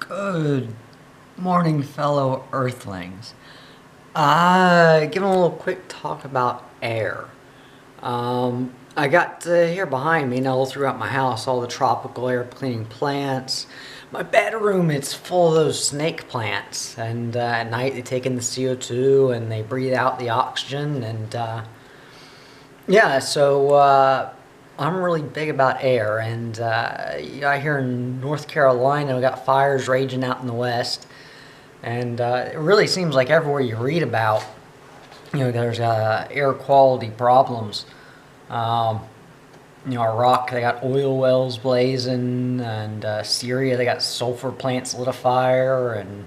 Good morning, fellow Earthlings. Giving a little quick talk about air. I got here behind me and all throughout my house, all the tropical air cleaning plants. My bedroom, it's full of those snake plants, and at night they take in the CO2 and they breathe out the oxygen, and yeah, so I'm really big about air, and I hear in North Carolina we got fires raging out in the west, and it really seems like everywhere you read about, there's air quality problems. Um, Iraq, they got oil wells blazing, and Syria, they got sulfur plants lit afire, and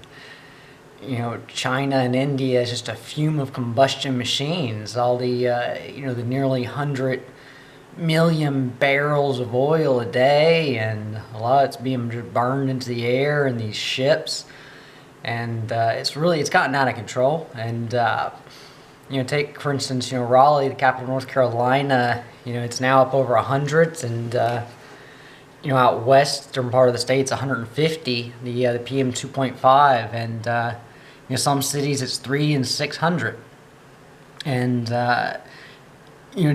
China and India is just a fume of combustion machines. All the nearly 100 million barrels of oil a day, and a lot of it's being just burned into the air in these ships, and it's gotten out of control. And take for instance, Raleigh, the capital of North Carolina. It's now up over 100, and out western part of the state's 150. The PM 2.5, and some cities it's 300 and 600, and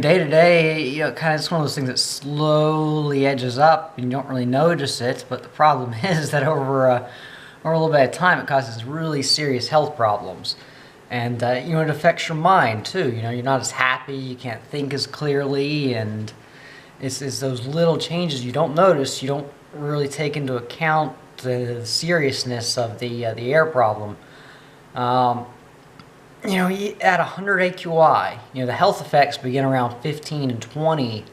day to day, kind of it's one of those things that slowly edges up, and you don't really notice it. But the problem is that over a little bit of time, it causes really serious health problems, and it affects your mind too. You're not as happy, you can't think as clearly, and it's those little changes you don't notice, you don't really take into account the seriousness of the air problem. Um, at 100 AQI, the health effects begin around 15 and 20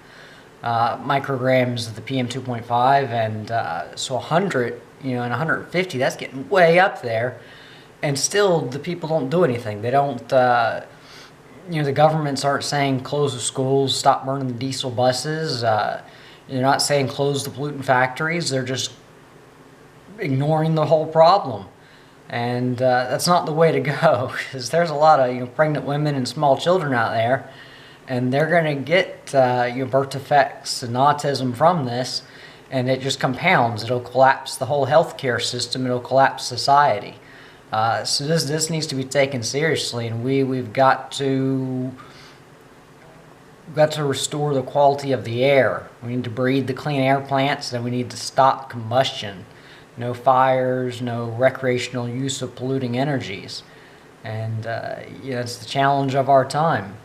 micrograms of the PM 2.5, and so 100, and 150, that's getting way up there, and still the people don't do anything. They don't, the governments aren't saying close the schools, stop burning the diesel buses. They're not saying close the pollutant factories. They're just ignoring the whole problem. And that's not the way to go, because there's a lot of pregnant women and small children out there, and they're going to get birth defects and autism from this, and it just compounds. It'll collapse the whole healthcare system. It'll collapse society. So this needs to be taken seriously, and we've got to restore the quality of the air. We need to breed the clean air plants, and we need to stop combustion. No fires, no recreational use of polluting energies. And it's the challenge of our time.